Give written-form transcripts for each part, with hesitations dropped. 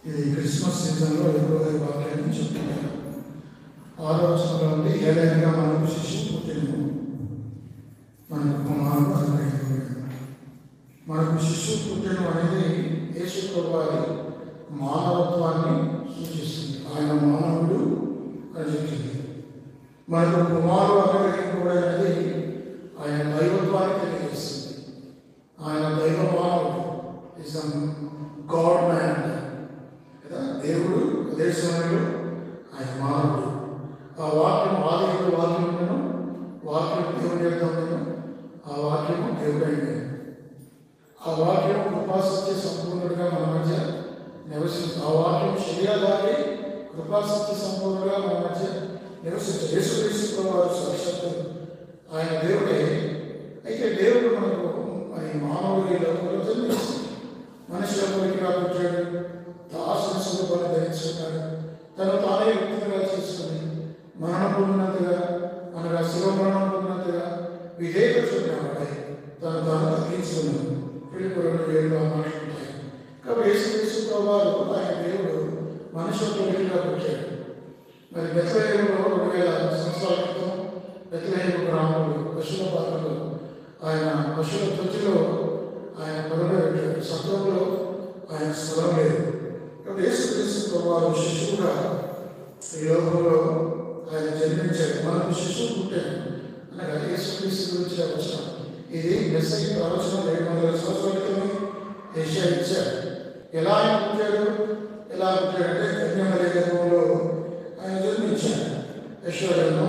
ఇది క్రిస్మస్ సీజన్లో ఎక్కువగా ఈ వాక్యాన్ని చెప్తున్నారు. ఆలోచనలో ఉండి ఏదైనా మనకు శిశువు పుట్టిన మనకు కుమారుడు అనుగ్రహించాడు. మనకు శిశువు పుట్టిన అనేది యేసు ప్రభువారి మానవత్వాన్ని సూచిస్తుంది. ఆయన మానవుడు అని చెప్తుంది. మనకు కుమారుడు అనుగ్రహించబడి అనేది ఆయన దైవత్వాన్ని తెలియజేస్తుంది. ఆయన దైవ మానవుడు, ఇస్ గాడ్ మ్యాన్ కదా. దేవుడు అదే సమయంలో ఆయన మానవుడు. ఆ వాక్యం ఆదిలో వాక్యం ఉండను, వాక్యం దేవుని యొక్క ఉండను, ఆ వాక్యము దేవుడైంది. ఆ వాక్యం కృపాసత్య సంపూర్ణుడిగా మన మధ్య నివసించింది. ఆ వాక్యం శరీరధారి కృపాసత్య సంపూర్ణుడిగా మన మధ్య నివసించారు. యేసుక్రీస్తు వారు సాక్షాత్తు ఆయన దేవుడే. అయితే దేవుడు మనకు ఈ మానవుడి లోకంలో జన్మించింది. మనిషి లోపలికి రాబోతాడు, దాసుని స్వరూపాన్ని ధరించుకున్నాడు, తను తానే వ్యక్తిగా చేసుకుని మరణం పొందినంతగా, అనగా శివమరణం పొందినంతగా విధేయత చూపినవాడే తను తాను తగ్గించుకున్నాడు. పిలుపులను వేరుగా మాట్లాడుతాయి. కాబట్టి యేసుక్రీస్తు ప్రభువారు ఆయన దేవుడు మనుషులకు వ్యక్తిగా వచ్చాడు. మరి బెత్లెహేములో 2000 సంవత్సరాల క్రితం బెత్లెహేము గ్రామంలో పశువుల పాత్రలో ఆయన పశువుల తొట్టిలో ఆయన పరుగెట్టాడు. సత్వంలో ఆయన స్థలం లేదు. కాబట్టి యేసుక్రీస్తు ప్రభువారు శిశువుగా ఈ లోకంలో ఆయన జన్మించాడు. మనకు శిశువు పుట్టాడు అనగా యేసుక్రీస్తు గురించి వచ్చిన ఇది మెస్సయ్య ఆలోచన 700 సంవత్సరాల క్రితం యెషయా ఇచ్చాడు. ఎలా ఆయన పుట్టాడు? ఎలా పుట్టాడంటే కన్యమరి గర్భంలో ఆయన జన్మించాడు. యెషయా 7:4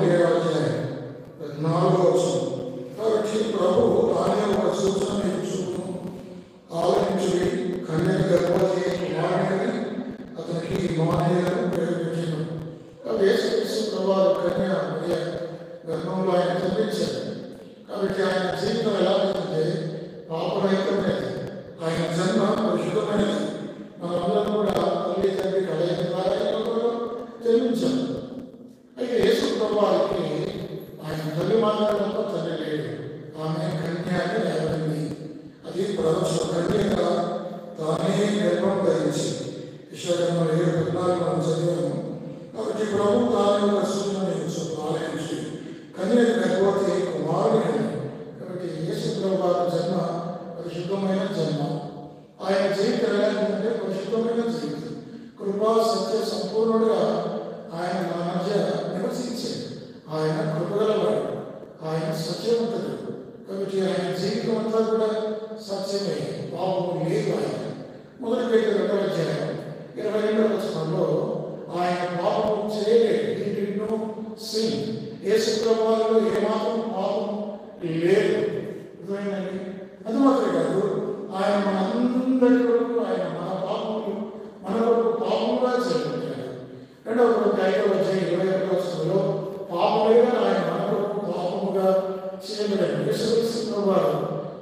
కాబట్టి ప్రభు తానే ఒక సూచన ఇచ్చును, ఆలోచించి కన్యక గర్భవతి కుమారుడిని అతనికి ఇమ్మానుయేలును పేరు పెట్టెను. కాబట్టి యేసుక్రీస్తు ప్రభువారు కన్య మరియ గర్భంలో ఆయన జన్మించాడు. కాబట్టి ఆయన జీవితం ఎలా ఉందంటే పాపరహితమైనది. ఆయన జన్మ పరిశుద్ధమైనది. మనందరం కూడా తల్లి తండ్రి కలయిక ద్వారా జన్మించాం. అయితే యేసు ప్రభువారికి ఆయన తల్లి మాత్రం తప్ప తండ్రి లేడు. ఆమె కన్య అని రాయబడింది. అది ప్రవచన కన్యగా తానే గర్భం ధరించి యెషయా 7:14 మనం చదివాము. కాబట్టి ప్రభు తాను ఆలయించి కన్యక గర్భవతి కుమారుడిని. కాబట్టి యేసు ప్రభువారి జన్మ పరిశుద్ధమైన జన్మ. ఆయన జీవితం ఎలా ఉందంటే పరిశుద్ధమైన జీవితం. కృపా సత్య సంపూర్ణుడుగా ఆయన మన మధ్య నివసించాడు. ఆయన కృపగలవాడు, ఆయన సత్యవంతుడు. కాబట్టి ఆయన జీవితం అంతా కూడా సత్యమే, పాపము లేదు. ఆయన మొదటి పేతురు 2:22 ఆయన పాపము చేయలేదు. యేసు ప్రభువారిలో ఏమాత్రం పాపం లేదు. అది మాత్రమే కాదు, ఆయన మనందరి కొరకు ఆయన మన పాపములు మన కొరకు పాపముగా చేయబడ్డాడు. 2 పాపములుగా ఆయన మన కొరకు పాపముగా చేయబడ్డాడు. యేసుక్రీస్తు ప్రభువారు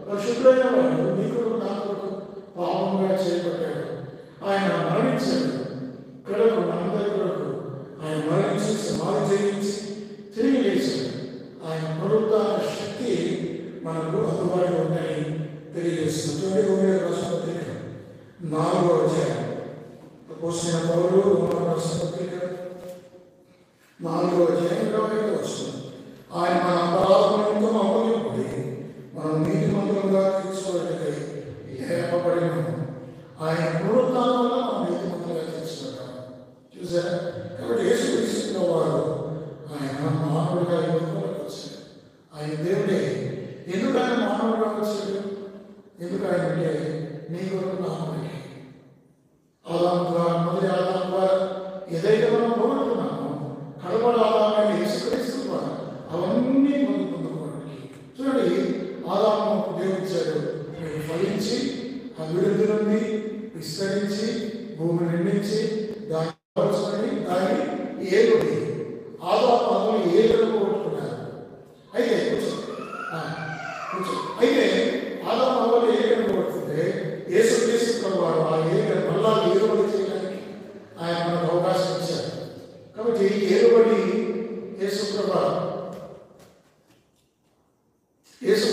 పరిశుద్ధులైన వాడు నీ కొరకు నా కొరకు పాపముగా చేయబడ్డాడు. ఆయన మరణించాడు. కొరకు మనందరి కొరకు ఆయన మరణించి సమాధి చేయించి తిరిగి లేచాడు. ఆయన పునరుద్ధాన శక్తి మనకు అందుబాటులో ఉందని తెలియజేస్తుంది. 4 పోసిన పౌరులు 4 ఆయన మన అపరాధములతో అప్పగింపుడి మనం నీతిమంతులుగా తీర్చుకోవటకై ఏర్పబడినాము. ఆయన పునరుద్ధానం వల్ల మనం నీతిమంతులుగా తీర్చుకుంటాం. చూసారా? కాబట్టి యేసుక్రీస్తు వారు ఆయన మానవుడిగా యువకులకు వచ్చాడు. ఆయన దేవుడే. ఎందుకు ఆయన మానవుడిగా వచ్చాడు? ఎందుకు ఆయన అంటే నీ కొరకు నా కొరకే. ఆదాము ద్వారా, మొదటి ఆదాము ద్వారా ఏదైతే మనం పోగొట్టుకున్నామో కడపడ ఆదాము యేసుక్రీస్తు ద్వారా అవన్నీ పొందుకోవడానికి. చూడండి, ఆదాము దేవుడిచ్చాడు, మీరు ఫలించి అభివృద్ధి నుండి విస్తరించి భూమిని నిర్మించి దాన్ని ఏలుడి. ఆదాము అందులో ఏలుడు పోగొట్టుకున్నారు. అయితే అయితే ఆదాము అందులో ఏలుడు పోగొట్టుకుంటే యేసుక్రీస్తు ప్రభువారు ఆ ఏలుడు మళ్ళా ఏలుబడి చేయడానికి ఆయన మనకు అవకాశం ఇచ్చారు. కాబట్టి ఏలుబడి యేసు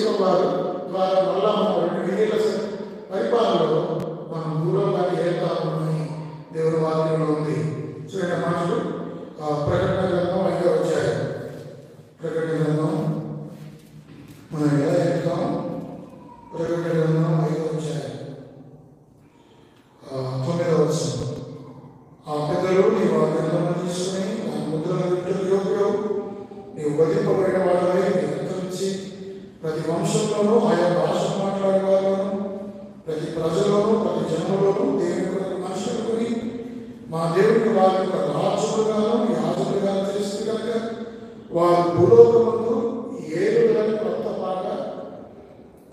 ప్రభువారు ద్వారా మళ్ళా మనం 2 పరిపాలనలో మనం దూరంగా ఏళ్తామని దేవుడు వధింపబడిన వాడవై నిరంతరించి ప్రతి వంశంలోనూ ఆయా భాష మాట్లాడే వారిలోనూ ప్రతి ప్రజలోనూ ప్రతి జనులోనూ దేవుని కొరకు మనుషులుకొని మా దేవునికి వారి యొక్క రాజులుగాను యాజకులుగాను చేస్తుంది కనుక వారు భూలోకముందు ఏలుడని కొత్త పాట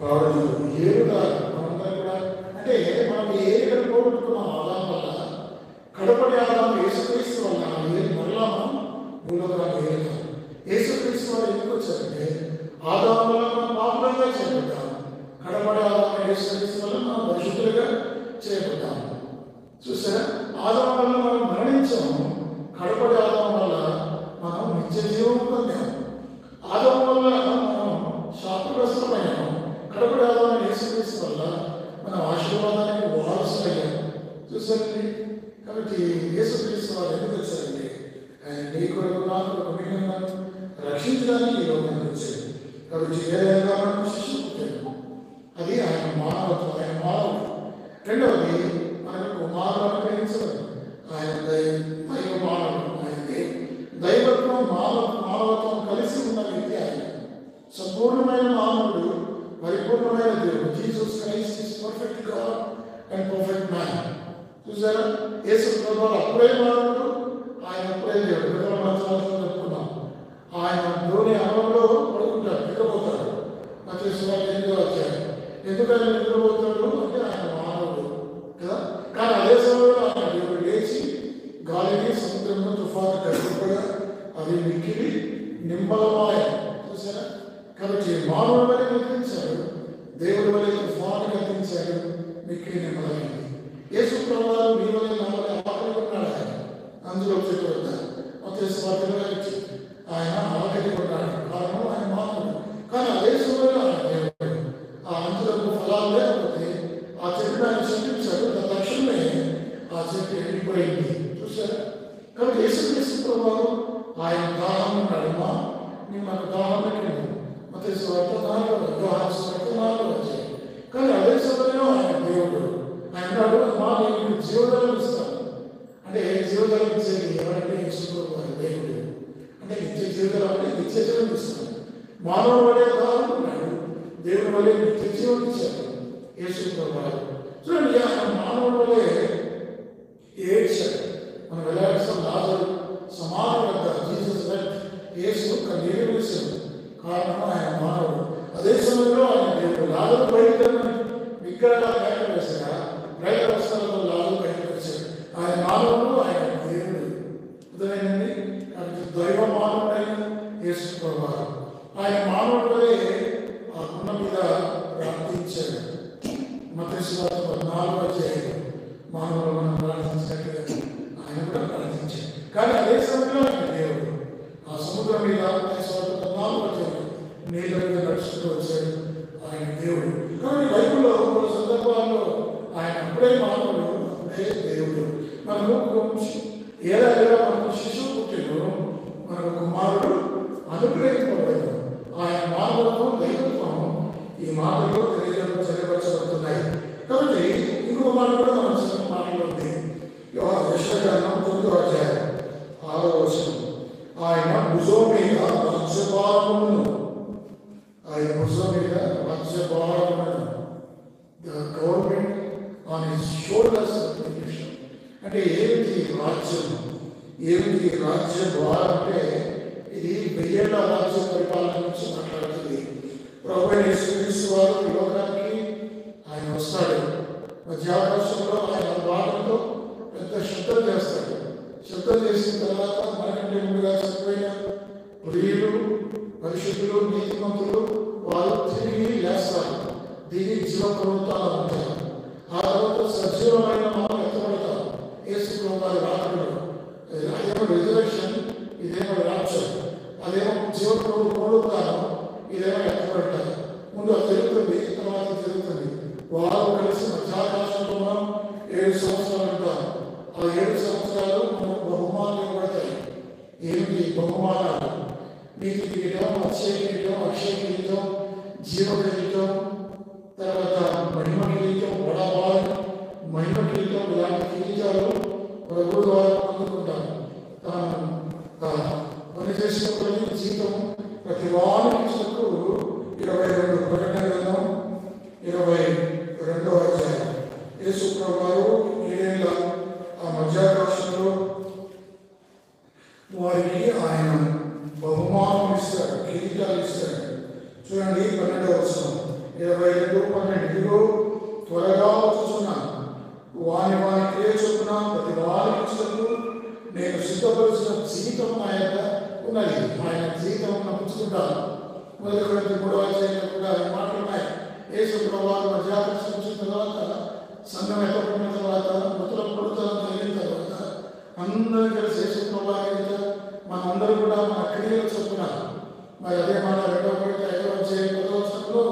పాడలేదు. ఏలుడ మనందరం కూడా అంటే మనం ఏలుడని పోగొట్టుకున్నాం ఆదాం వల్ల. కడపడి ఆదాం యేసుక్రీస్తు వల్ల మరలా మనం భూలోకాన్ని ఏలుతాం. యేసుక్రీస్తు వల్ల ఎందుకు వచ్చారంటే ఆదాం వల్ల మనం పాపులంగా చేయబడ్డాం. కడపడి ఆదాం యేసుక్రీస్తు వల్ల మనం పరిశుద్ధులుగా చేయబడ్డాం. చూసారా, ఆదాం వల్ల మనం మరణించాము, కడపడి ఆదాం వల్ల మనం నిత్య జీవం పొందాం. ఆదాం వల్ల మనం శాపగ్రస్తమయ్యాము, కడపడి ఆదాం యేసుక్రీస్తు వల్ల మనం ఆశీర్వాదానికి వారసులయ్యాం. చూసారండి, కాబట్టి యేసుక్రీస్తు వారు ఎందుకు వచ్చారండి? ఆయన నీ కొరకు నా కొరకు మిమ్మల్ని రక్షించడానికి ఈ లోకానికి వచ్చారు. కాబట్టి ఏదైనా మనం శిష్యులు అది ఆయన మానవత్వం, ఆయన మానవుడు. రెండవది మనకు కుమారుడు అనుగ్రహించడం. ఆయన దైవ మానవుడు, ఆయనకి దైవత్వం మానవత్వం కలిసి ఉన్న వ్యక్తి ఆయన. సంపూర్ణమైన మానవుడు, పరిపూర్ణమైన దేవుడు. Jesus Christ is perfect God and perfect man. చూసారా, యేసు ప్రభువు అప్పుడే మానవుడు, ఆయన అప్పుడే దేవుడు. చెప్పుకున్నాం, ఆయన ధోని అమల్లో పడుకుంటాడు, నిద్రపోతాడు. మధ్యవాళ్ళు ఎందుకు వచ్చారు? ఎందుకని నిద్రపోతాడు అంటే ఆయన మానవుడు కదా. కానీ అదే సమయంలో ఆయన దేవుడు లేచి గాలిని సముద్రంలో తుఫాను గడిపగా అది మిక్కిలి నిమ్మలమాయ. చూసారా, కాబట్టి మానవుడు వల్ల కల్పించాడు, దేవుడి వల్ల తుఫాను కల్పించాడు, మిక్కిలి నిమ్మలమైంది. యేసు ప్రభువు మీ వల్ల నా వల్ల ఆకలి కొన్నాడు. ఆయన అందులో చెప్పబడ్డారు ఆయన ఆకలి కొన్నాడు, కారణం ఆయన మానవుడు. కానీ అదే సమయంలో ఆయన దేవుడు. ఆ అంతులకు ఫలాలు లేకపోతే ఆ చెట్టును ఆయన శిక్షించాడు, తక్షణమే ఆ చెట్టు ఎండిపోయింది. చూసారా, కాబట్టి యేసుక్రీస్తు ప్రభువు ఆయన దాహం ఉన్నాడు. నేను నాకు దాహం పెట్టింది మత్తయి సువార్త 4 వచ్చాయి. కానీ అదే సమయంలో ఆయన దేవుడు. ఆయన అన్నాడు, నేను జీవజలం ఇస్తాను. అంటే జీవజలం ఇచ్చేది ఎవరంటే యేసు ప్రభువు దేవుడు. అంటే నిత్య జీవితం అంటే నిత్య జీవం ఇస్తాడు. మానవుడు వలె దాహం ఉన్నాడు, దేవుడు వలె నిత్య జీవం ఇచ్చాడు యేసు ప్రభువు. చూడండి, ఆయన మానవుడు వలె ఏడ్చాడు. మనం వెళ్ళాల్సిన లాజరు సమాధి వద్ద జీసస్ యేసు కన్నీరు వేశాడు, కారణం ఆయన మానవుడు. అదే సమయంలో ఆయన దేవుడు. లాజరు బయట విగ్రహాలు బయట వేశాడా? బయట వస్త్రాలతో లాజరు బయట వేశాడు. ఆయన మానవుడు, ఆయన దేవుడు. అర్థమైందండి. దైవ మానవుడైన యేసు ప్రభువు ఆయన మానవుడు వలె ఆ గుణ మీద ప్రార్థించాడు. మత్తయి సువార్త 14 మానవులు మనం ప్రార్థించినట్టుగా ఆయన కూడా ప్రార్థించాడు. కానీ అదే సమయంలో ఆయన దేవుడు. ఆ సముద్రం మీద మత్తయి సువార్త 14 నీళ్ళ మీద నడుచుకుంటూ వచ్చాడు ఆయన దేవుడు. కానీ బైబిల్లో కొన్ని సందర్భాల్లో ఆయన అప్పుడే మానవుడు, అప్పుడే దేవుడు. మనము ఏదైనా మనకు శిశువు పుట్టిన మనకు కుమారుడు అనుగ్రహింపబడదు. ఆయన మానవత్వం, దైవత్వం ఈ మాటల్లో తెలియపరచబడుతున్నాయి. కాబట్టి ఇంకొక మాట కూడా మనం చిన్న మాటలో ఉంది. యెషయా 9:6 ఆయన భుజం మీద రాజ్యభారమును, ఆయన భుజం మీద రాజ్యభారమును, గవర్నమెంట్ ఆన్ హిస్ షోల్డర్స్. అంటే ఏమిటి రాజ్యం, ఏమిటి రాజ్యభారం అంటే ఇది 1000 ఏళ్ల రాజ్య పరిపాలన గురించి మాట్లాడుతుంది. ప్రభువైన యేసుక్రీస్తు వారు ఈ లోకానికి ఆయన వస్తాడు. మధ్యాకాశంలో ఆయన భాగంతో పెద్ద శబ్దం చేస్తాడు. శబ్దం చేసిన తర్వాత మనకంటే ముందుగా చనిపోయిన ప్రియులు, పరిశుద్ధులు, నీతిమంతులు వారు తిరిగి లేస్తారు. దీన్ని జీవపర్వతాలు అంటారు. ఆ తర్వాత సజీవమైన మనం ఎత్తబడతాం యేసు ప్రభువు రాకడలో. అదేమో రిజర్వేషన్, ఇదేమో రాజ్యం. అదేమో జీవప్రభు కోరుతాను, ఇదేమో ఎత్తబడతారు. ముందు అది జరుగుతుంది, తర్వాత జరుగుతుంది. వారు కలిసి మధ్యాకాశంలో మనం 7 సంవత్సరాలు ఉంటాం. ఆ 7 సంవత్సరాలు మనకు బహుమానాలు ఇవ్వబడతాయి. ఏమిటి బహుమానాలు? నీతి కిరీటం, అక్షయ కిరీటం, అక్షయ కిరీటం, జీవ కిరీటం, తర్వాత మహిమ కిరీటం, వడబాలు, మహిమ కిరీటం, ఇలాంటి కిరీటాలు ప్రభు ద్వారా పొందుకుంటాం. తాను పనిచేసిన పనిచేసిన జీతం ప్రతి వారికి 22 ప్రకటన గ్రంథం 22వ అధ్యాయం. యేసు ప్రభువు 7 ఏళ్ల ఆ మధ్యాకాశంలో వారికి ఆయన బహుమానం ఇస్తాడు, కిరీటాలు ఇస్తాడు. చూడండి 12వ వచనం 22:12. ఇదిగో త్వరగా వచ్చుచున్నాను, వాని క్రియ చొప్పున ప్రతి వారికి నేను సిద్ధపరిచిన జీవితం ఆయన ఉన్నది. ఆయన జీవితం పుచ్చుకుంటాను. మొదటి కొరింథీ 3వ అధ్యాయంలో కూడా మాటలు ఉన్నాయి. యేసు ప్రభువు మధ్యాకాశం వచ్చిన తర్వాత, సంఘం ఎత్తపడిన తర్వాత, మృతుల పుడతలు జరిగిన తర్వాత అందరూ కలిసి యేసు ప్రభువు మనందరూ కూడా మన క్రియలు చొప్పున మరి అదే మాట 2వ కొరింథీ 5వ అధ్యాయం 10వ వచనంలో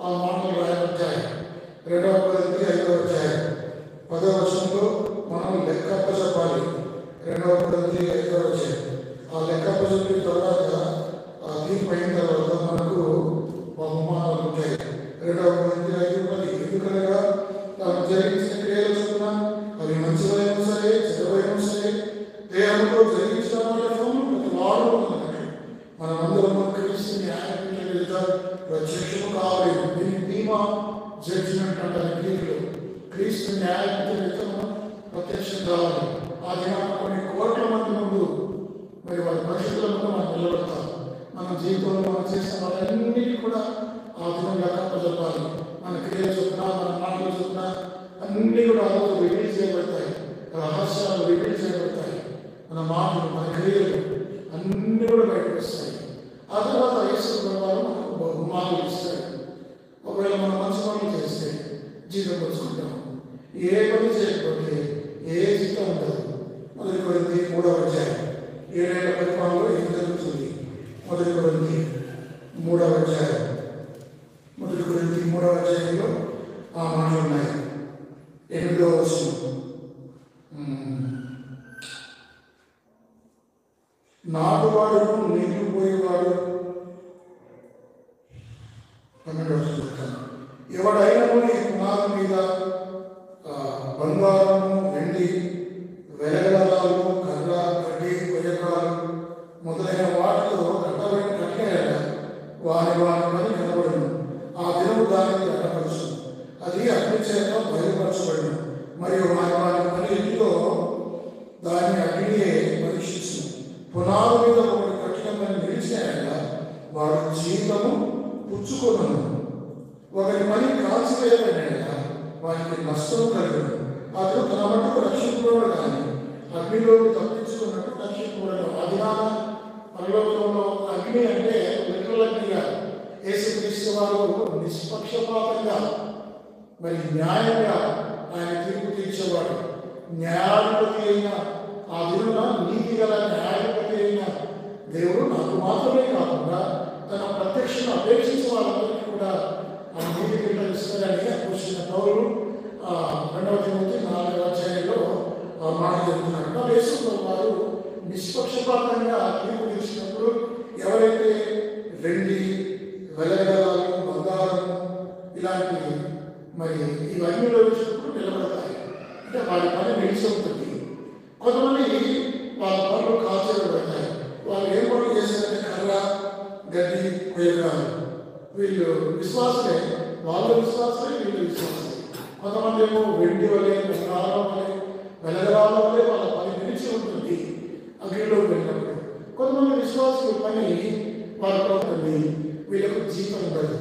ఆ మాటలు రాయబడ్డాయి. 2వ కొరింథీ 5వ అధ్యాయం 10వ వచనంలో మనం లెక్కప్ప చెప్పాలి. 2వ కొరింథీ 5వ అధ్యాయం ఆ లెక్కప్ప చెప్పిన తర్వాత ఆ తీర్పు అయిన తర్వాత మనకు బహుమానాలు ఉంటాయి. 2వ కొరింథీ 5:10. ఎందుకనగా తాను జరిగించిన క్రియలు చొప్పున అవి మంచివైన సరే చెడ్డవైన సరే దేవునితో జరిగించిన ప్రతి వాడు మనమందరం క్రీస్తు న్యాయపీఠం ఎదుట ప్రత్యక్షము కావాలి. దీని బీమా జడ్జిమెంట్ అంటారు గ్రీకులో. క్రీస్తు న్యాయపీఠం ఎదుట ప్రత్యక్షం కావాలి. ఆ దినాన్ని కొన్ని కోట్ల మంది ముందు మరి వారి పరిస్థితుల ముందు మనం నిలబడతాం. మన జీవితంలో మనం చేసిన వాటన్నిటికీ కూడా ఆ దినం లెక్క చెప్పాలి. మన క్రియలు చొప్పున, మన మాటలు చొప్పున అన్నీ కూడా ఆ రోజు రివీల్ చేయబడతాయి. రహస్యాలు రివీల్ చేయబడతాయి. మన మాటలు, మన క్రియలు అన్నీ కూడా బయటకు వస్తాయి. ఆ తర్వాత యేసు ప్రభువు మనకు బహుమానాలు ఇస్తాడు. ఒకవేళ మనం మంచి పనులు చేస్తే జీతం వచ్చుకుంటాం. ఏ పని చేయకపోతే ఏ జీతం ఉండదు. మొదటి కొరింథీ 3వ అధ్యాయం 7 ఏళ్ల పరిపాలనలో ఏం జరుగుతుంది? మొదటి కొరింథీ 3వ అధ్యాయం 3వ అధ్యాయంలో ఆ మాటలు ఉన్నాయి. 8వ వచనం, నాటువాడు నీళ్లు పోయేవాడు. 12వ వచనం, ఎవడైనా ఈ పునాది మీద బంగారము, వెండి, వెలగలాలు, కర్ర, గడ్డి, కొయ్యకాలు మొదలైన వాటితో కట్టిన వారి పని కనబడను. ఆ దినము దానికి కట్టపరచు, అది అగ్ని చేత బయలుపరచబడను. మరియు వారి పని ఇంటిలో దాన్ని అగ్నియే పరీక్షించు. పునాది మీద ఒకటి కఠినమని నిలిచిన వాడు జీవితము పుచ్చుకొనను. ఒకరి పని కాల్చివేయబడిన వారికి నష్టం కలుగును. అతను తన మటుకు రక్షించుకోవడం కానీ అగ్నిలోకి తప్పించుకున్నట్టు రక్షించుకోవడం. ఆ దినాన పరలోకంలో అగ్ని అంటే లెక్కలగ్నిగా యేసుక్రీస్తు వారు నిష్పక్షపాతంగా మరి న్యాయంగా ఆయన తీర్పు తీర్చేవాడు. న్యాయాధిపతి అయిన ఆ దిన నీతి గల న్యాయాధిపతి అయిన దేవుడు నాకు మాత్రమే కాకుండా తన ప్రత్యక్షను అపేక్షించే వాళ్ళందరికీ కూడా ఆ నీతి ఇస్తారని అపోస్తలుడైన పౌలు 2వ తిమోతి 4వ అధ్యాయంలో మాట చెబుతున్నాడు. యేసు వారు నిష్పక్షపాతంగా తీర్పు తీర్చినప్పుడు ఎవరైతే వెండి, వెలగలాలు, బంగారము ఇలాంటివి మరి ఇవన్నీలో వచ్చినప్పుడు నిలబడతాయి. అంటే వారి పని నిలిచి ఉంటుంది. కొంతమంది వాళ్ళ పనులు కాల్చేయబడతాయి. వాళ్ళు ఏం పనులు చేశారంటే కర్ర, గడ్డి, కొయ్యకాలు. వీళ్ళు విశ్వాసమే, వాళ్ళ విశ్వాసమే, వీళ్ళు విశ్వాసమే. కొంతమంది ఏమో వెండి వలె, బంగారం వలె, వెలగలాల వలె వాళ్ళ పని నిలిచి ఉంటుంది అగ్నిలో వెళ్ళినప్పుడు. కొంతమంది విశ్వాసుల పని వాళ్ళతో ఉంటుంది, వీళ్ళకు జీతం ఉండదు,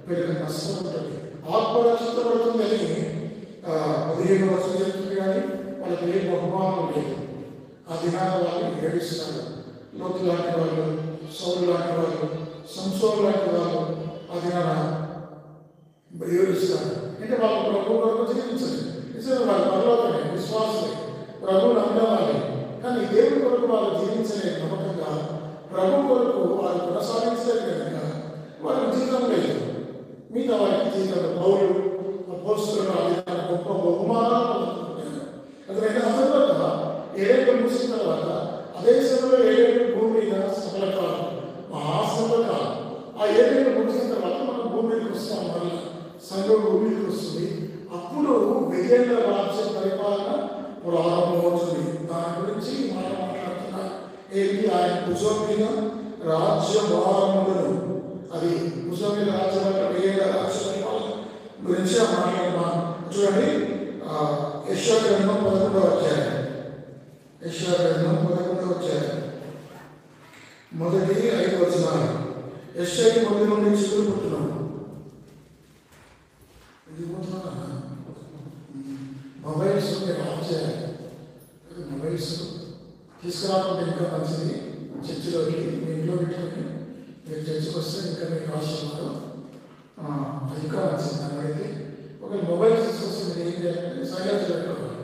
వీళ్ళకి నష్టం ఉంటుంది. ఆత్మ రక్షించబడుతుందని 15వ వచనం చెప్తుంది కానీ వాళ్ళకి ఏ బహుమానం లేదు. ఆ దినాల వాళ్ళు ఏడుస్తారు. లోతు లాంటి వాళ్ళు, సౌలు లాంటి వాళ్ళు, సంసోను లాంటి వాళ్ళు ఆ దినాన ఏడుస్తారు. అంటే వాళ్ళు ప్రభు కొరకు జీవించాలి. నిజంగా వాళ్ళు పరలోకమే, విశ్వాసమే, ప్రభువుని నమ్మవాలి. కానీ దేవుడి కొరకు వాళ్ళు జీవించలే నమ్మకంగా ప్రభు కొరకు వాళ్ళు కొనసాగించలేదు కనుక వాళ్ళకి జీతం లేదు. మిగతా వారికి జీతం. పౌలు అపోస్తలుడు ఆ విధంగా గొప్ప బహుమానాలు పొందుకుంటారు. అందుకని ఆ తర్వాత 7 ఏళ్ళు ముగిసిన తర్వాత అదే సమయంలో 7 ఏళ్ళు భూమి మీద సఫల కాలం, మహాసఫల కాలం. ఆ 7 ఏళ్ళు ముగిసిన తర్వాత మనం భూమి మీదకి వస్తాం. మళ్ళీ సంఘం భూమి మీదకి వస్తుంది. అప్పుడు 1000 ఏళ్ల రాజ్య పరిపాలన ప్రారంభమవుతుంది. దాని గురించి మనం మాట్లాడుతున్నా. ఏంటి ఆయన భుజం మీద రాజ్యభారములను, అది భుజం మీద రాజ్యభారం వేయాల రాజ్యభారం గురించి మాట్లాడుతున్నాను. చూడండి, యెషయా గ్రంథం 11వ అధ్యాయం, యెషయా గ్రంథం 11వ అధ్యాయం మొదటి 5 వచనాలు. యెషయా మొదటి నుండి చిగురు పుట్టున్నాను. ఇది పోతున్నా మొబైల్స్ ఆఫ్ చేయాలి. మొబైల్స్ తీసుకురాకుండా ఇంకా మంచిది. చర్చిలోకి మీ ఇంట్లో పెట్టుకొని మీరు చర్చికి వస్తే ఇంకా మీకు అవసరంలో ఇంకా మంచిది. దానివైతే ఒక మొబైల్ తీసుకొస్తే మీరు ఏం చేయాలంటే సైలెంట్ పెట్టుకోవాలి,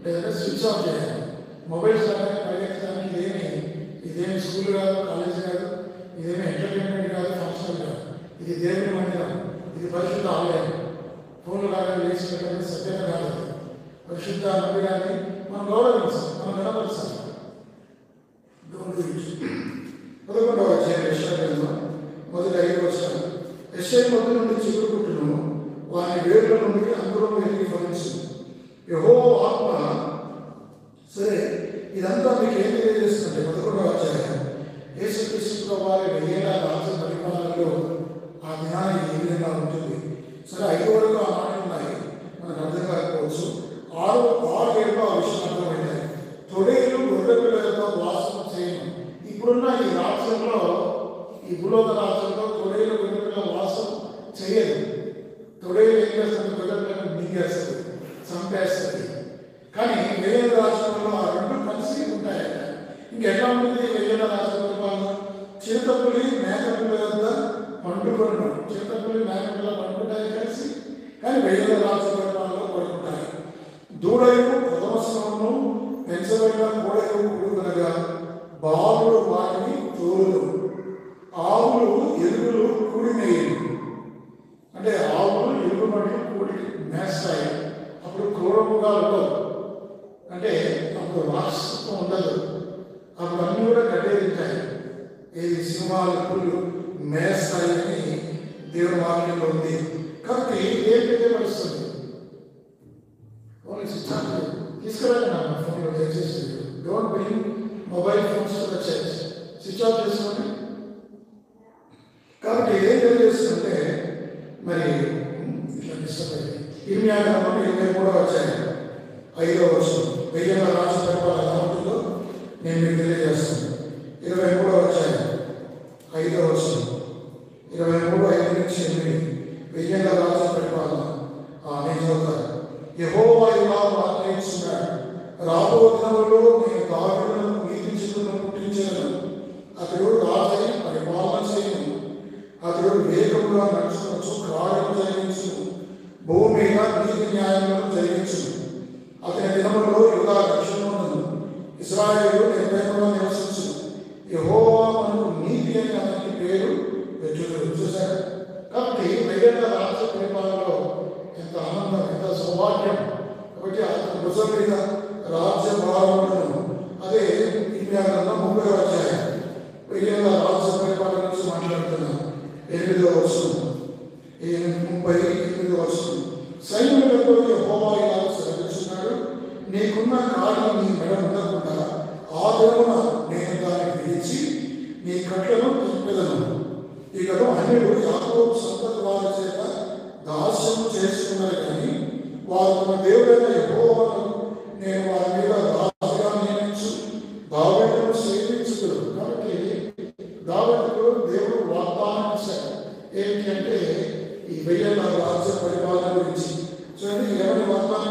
లేదంటే స్విచ్ ఆఫ్ చేయాలి. మొబైల్స్ పరిగెత్తడానికి ఇదేమి స్కూల్ కాదు, కాలేజ్ కాదు, ఇదేమి ఎంటర్టైన్మెంట్ కాదు, ఫంక్షన్ కాదు. ఇది దేవుని మందిరం, ఇది పరిశుద్ధ ఆలయం. ఫోన్లు కాగా లేచి పెట్టడం సత్యత కాదు. పరిశుద్ధ మందిరాన్ని మనం గౌరవించాలి, మనం గణపరచాలి. 11వ అధ్యాయం యెషయా గ్రంథం మొదటి 5 వచనాలు. యెషయా మొదటి నుండి చిగురు పుట్టును, వారి వేర్ల నుండి అంకురం వెలిగి ఫలించు. యెహోవా ఆత్మ. సరే, ఇదంతా మీకు ఏం తెలియజేస్తుందంటే 11వ అధ్యాయం యేసుక్రీస్తు వారి 1000 రాజ్య పరిపాలనలో ఆ దినాన్ని ఏ విధంగా ఉంటుంది. సరే, 5 వరకు ఆ మాటలు ఉన్నాయి, మనకు అర్థం కాకపోవచ్చు. 6 ఆ విషయం అర్థమైనాయి. తొడేలు గొర్రె పిల్లలతో వాసం చేయను. ఇప్పుడున్న ఈ రాజ్యంలో, ఈ భూలోక రాజ్యంలో తొడేలు గొర్రె పిల్లల వాసం చేయదు. తొడేలు ఏం చేస్తుంది? గొర్రె పిల్లలను మింగేస్తుంది, చంపేస్తుంది. కానీ 1000 రాజ్యంలో ఆ రెండు కలిసి ఉంటాయట. ఇంకెట్లా ఉంటుంది 1000 రాజ్యంలో? చిరుతపులి మేకపిల్ల వద్ద పండుకొను. చిరుతపులి మేకపిల్ల పండుకుంటాయి కలిసి, కానీ 1000 రాజ్యంలో పడుకుంటాయి. దూడలు ప్రథమ శ్రమను పెంచబడిన కోడలు ఉడుకనగా బావులు వాటిని తోలు. ఆవులు ఎలుగులు కూడినేయలు. అంటే ఆవులు ఎలుగుబడి కూడి మేస్తాయి. అప్పుడు క్రూరముగా ఉండవు, అంటే అప్పుడు రాక్షసత్వం ఉండదు. అప్పుడు అన్నీ కూడా గడ్డేదింటాయి. ఏది సింహాలు పుల్లు మేస్తాయని దేవుని వాక్యంలో ఉంది. కాబట్టి ఏదైతే పరుస్తుంది తీసుకురాకండి ఫోన్లో దయచేసి. Don't bring mobile phones to the church, switch off చేసుకోండి. కాబట్టి ఏం తెలియజేస్తుందంటే, మరి ఇట్లా డిస్టర్బ్ అయ్యింది. 23వ అధ్యాయం 5వ వచనం 1000 రాజ్య పరిపాలన ఎలా ఉంటుందో నేను మీకు తెలియజేస్తాను. 23వ అధ్యాయం 5వ వచనం 23:5-8 1000 రాజ్య పరిపాలన నేను చదువుతాను. యెహోవా ఇలా ఆజ్ఞయించున్నాడు, రాబో దినములో నేను దావీదును నీతి చిగురును పుట్టించెదను. అతడు రాజై పరిపాలన చేయను. అతడు వేగముగా నడుచుకొనొచ్చు కార్యము జరిగించును. భూమి మీద నీతి న్యాయములను జరిగించును. అతని దినములలో యూదా రక్షణను, ఇశ్రాయేలు నిర్భయముగా నివసించును. యెహోవా మనకు నీతి అని అతనికి పేరు పెట్టును. చూశారు? కాబట్టి 1000 రాజ్య పరిపాలనలో ఎంత ఆనందం, ఎంత సౌభాగ్యం. కాబట్టి అతని భుజం మీద రాజ్యభారములను, అదే 30వ అధ్యాయం 1000 రాజ్య పరిపాలన గురించి మాట్లాడుతున్నాం. 8వ వచనం 38వ వచనం. సైన్యములతో యెహోవా ఇలా సెలవిస్తున్నాడు, నీకున్న కాడి నీ మెడ ఉండకుండా ఆ దినమున నేను దాన్ని విడిచి నీ కట్లను తిప్పెదను. ఇకను అన్యులు యాకోబు సంతతి వారి చేత దాస్యము చేసుకున్నారు, కానీ వారు తమ దేవుడైన యెహోవాను నేను వారి మీద రాజుగా నియమించు దావీదును సేవించుదురు. కాబట్టి దావీదుకు దేవుడు వాగ్దానం ఇచ్చాడు. ఏంటి అంటే ఈ 1000 రాజ్య పరిపాలన గురించి. చూడండి, ఎవరి వాగ్దానం?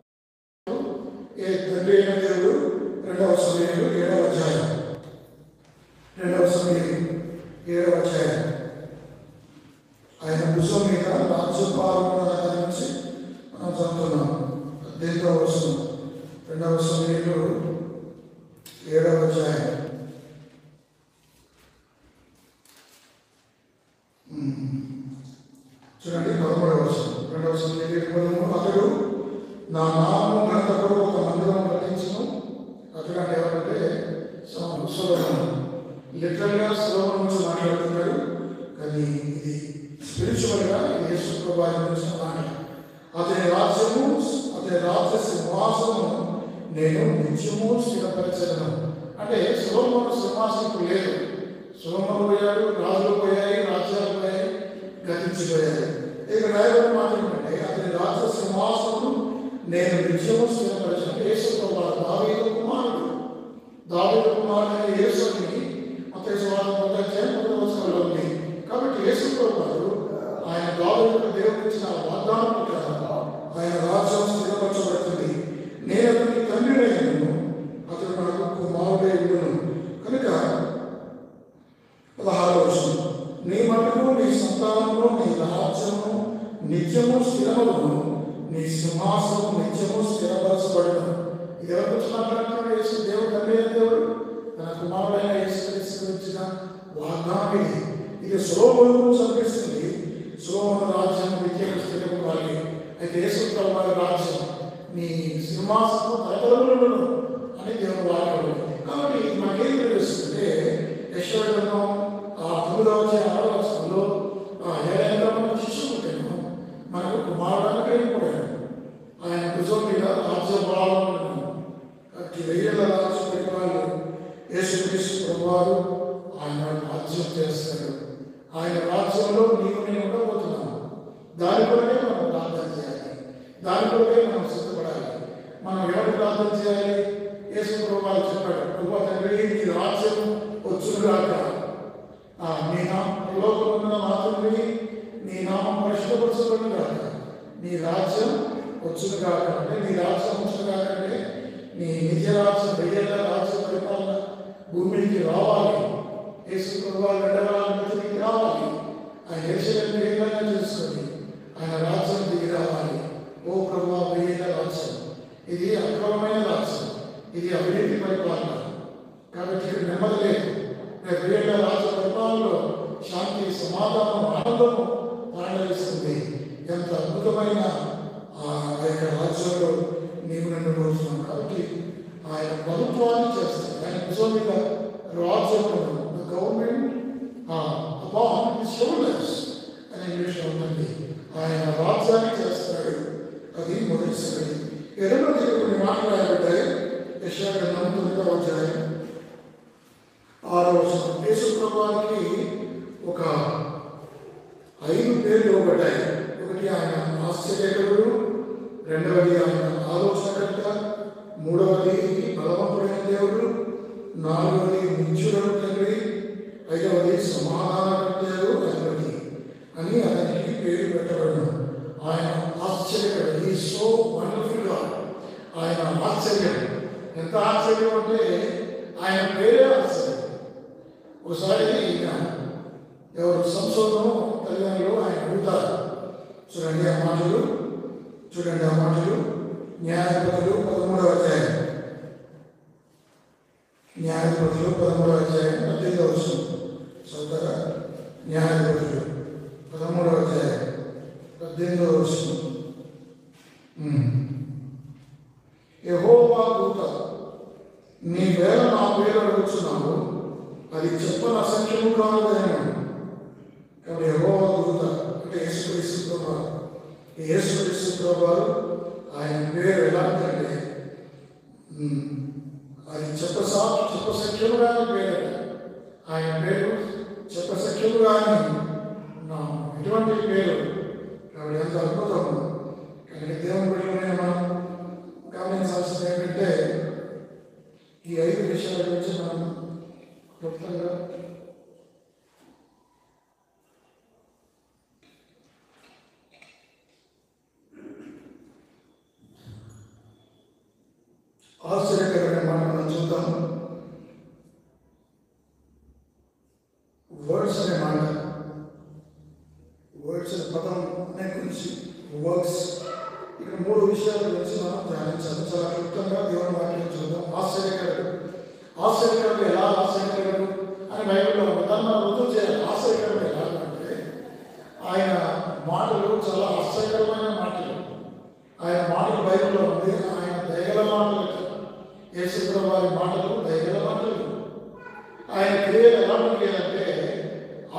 తండ్రి అయిన దేవుడు 2వ సమూయేలు 7వ అధ్యాయం 2వ సమూయేలు 7వ అధ్యాయం ఆయన భుజం మీద రాజ్యపాలన నుంచి మనం చదువుతున్నాం. 18వ వచనం 2వ సమూయేలు 7వ అధ్యాయం చూడండి 13వ వచనం 2వ సమూయేలు 7:13. అతడు నా నామము ఘనతకు ఒక మందిరం కట్టించును. అతడు అంటే ఎవరంటే సొలొమోను. లిటరల్గా సొలొమోను నుంచి మాట్లాడుతున్నాడు, కానీ ఇది స్పిరిచువల్గా యేసు ప్రభువు గురించి మాట. అతని రాజ్యము, అతని రాజ్య సింహాసనము నేను నిత్యము స్థిరపరచను. అంటే సొలొమోను సింహాసనం లేదు. సొలొమోను పోయాడు, రాజులు పోయాయి, రాజ్యాలు పోయాయి, గతించిపోయాయి. ఇక రాయబడిన మాట ఏంటంటే అతని రాజ్య సింహాసనం నేను నిత్యము స్థిరపరిచిన యేసు దావీదు కుమారుడు. దావీదు కుమారుడైన యేసుని మత్తయి సువార్త 10 ఉంది. కాబట్టి యేసు ప్రభువు ఆయన దావీదుకు దేవుడు ఇచ్చిన వాగ్దానం ప్రకారం ఆయన రాజ్యం స్థిరపరచబడుతుంది. నేను అతనికి తండ్రినైనను, అతడు నాకు కుమారుడై ఉండును. కనుక 16వ వచనం, నీ మటుకు నీ సంతానంలో నీ రాజ్యము నిత్యము స్థిరమగును, నీ సింహాసనం నిత్యము స్థిరపరచబడును. ఇది ఎవరు గురించి మాట్లాడుతున్నాడు? యేసు దేవుడు, తండ్రి అయిన దేవుడు తన కుమారుడైన యేసుక్రీస్తు ఇచ్చిన వాగ్దానం ఇది. ఇది సొలొమోనును సంకరిస్తుంది. సొలొమోను రాజ్యం నిత్యం స్థిరపడాలి. అయితే యేసు ప్రభువు రాజ్యం నీ సింహాసనం తరతరములను అని దేవుడు వాడాడు. కాబట్టి మనకేం తెలుస్తుంటే యెషయా గ్రంథం 9వ అధ్యాయం 6వ వచనంలో ఏడేళ్ళ శిశువు పుట్టాను, మనకు కుమారుడు కలిగిపోయాడు, ఆయన భుజం మీద రాజ్య బలాలను కాబట్టి 1000 ఏళ్ల రాజ్య పరిపాలన యేసుక్రీస్తు ప్రభువారు ఆయన రాజ్యం చేస్తాడు. ఆయన రాజ్యంలో నీకు నేను ఉండబోతున్నాను. దాని కొరకే మనం ప్రార్థన చేయాలి, దాని కొరకే మనం సిద్ధపడాలి. మనం ఎవరు ప్రార్థన చేయాలి? యేసు ప్రభువారు చెప్పాడు, ప్రభువా తండ్రి నీ రాజ్యం వచ్చునుగాక, నీ లోకమున్న మాత్రమే నీ నామం పరిశుద్ధపరచబడునుగాక, నీ రాజ్యం వచ్చునుగాక. అంటే నీ రాజ్యం వచ్చునుగాక అంటే నీ నిజ రాజ్యం 1000 ఏళ్ల రాజ్య పరిపాలన భూమికి రావాలి. యేసు ప్రభువారు 2 రావాలి. ఆయన యేసుని ఏమైనా చేసుకొని ఆయన రాజ్యం దిగి రావాలి. ఓ ప్రభువా 1000 ఏళ్ల రాజ్యం ఇది అక్రమమైన రాజ్యం, ఇది అవినీతి పరిపాలన. కాబట్టి ఇక్కడ నెమ్మది లేదు. 1000 ఏళ్ల రాజ్య పరిపాలనలో శాంతి, సమాధానం, ఆనందము తాండవిస్తుంది. ఎంత అద్భుతమైన ఆ యొక్క రాజ్యంలో నీవు నన్ను కోరుతున్నాను. కాబట్టి ఆయన ప్రభుత్వాన్ని చేస్తాడు. ఆయన భుజం మీద రాజ్యం, గవర్నమెంట్ అపాన్ హిస్ షోల్డర్స్ అని ఇంగ్లీష్లో ఉంటుంది. ఆయన రాజ్యాన్ని చేస్తాడు. అది మొదటి సంగతి. ఎడమది కొన్ని మాటలు రాయబడ్డాయి. యెషయా గ్రంథం 9వ అధ్యాయం 6వ వచనం. యేసు ప్రభువానికి ఒక 5 పేర్లు ఇవ్వబడ్డాయి. ఒకటి ఆయన ఆశ్చర్యకరుడు, రెండవది ఆయన ఆలోచనకర్త, మూడవది బలవంతుడైన దేవుడు, నాలుగవది నిత్యుడైన తండ్రి, ఐదవది సమాధానకర్తయు అధిపతి అని అతనికి పేరు పెట్టబడిన ఆయన ఆశ్చర్యకరుడు. He is so wonderful God. ఆయన ఆశ్చర్యం, ఎంత ఆశ్చర్యం అంటే ఆయన పేరే ఆశ్చర్యం. ఒకసారి ఎవరు సంశోధనం తల్లిదండ్రులు ఆయన అడుగుతారు. చూడండి ఆ మాటలు, న్యాయాధిపతులు 13వ అధ్యాయం, న్యాయాధిపతులు 13వ అధ్యాయం 18వ వచనం చదువుతారా? న్యాయాధిపతులు 13వ అధ్యాయం 18వ వచనం. యెహోవా దూత, నీ వేళ నా పేరు అడుగుతున్నావు, అది చెప్పని అసంఖ్యము కాదుదైనా. కాబట్టి యెహోవా దూత అంటే యేసుక్రీస్తు ప్రభువారు. యేసుక్రీస్తు ప్రభువారు ఆయన పేరు ఎలాంటిదంటే అది చెప్పసఖ్యముగానే పేరు. ఆయన పేరు చెప్పసఖ్యముగానే ఎటువంటి పేరు. కాబట్టి ఎంత అద్భుతం. కానీ దేవుని బిడ్డలైన మనం గమనించాల్సింది ఏంటంటే ఈ 5 విషయాల గురించి మనం క్లుప్తంగా ఆశ్చర్యకరమైన మాట మనం చూద్దాం. వర్డ్స్ అనే మాట, వర్డ్స్ అనే పదం గురించి వర్క్స్, ఇక్కడ 3 విషయాల గురించి మనం ధ్యానించాలి. చాలా క్లుప్తంగా దేవుని వాక్యం చూద్దాం. ఆశ్చర్యకరుడు ఎలా ఆశ్చర్యకరుడు అని బైబిల్లో దాన్ని మనం రుజువు చేయాలి. ఆశ్చర్యకరుడు ఎలా అంటే ఆయన మాటలు చాలా ఆశ్చర్యకరమైన మాటలు. ఆయన మాటలు బైబిల్లో ఉంది. ఆయన దయగల మాటలు, యేసు ప్రభువారి మాటలు దయగల మాటలు. ఆయన క్రియలు ఎలాంటి అంటే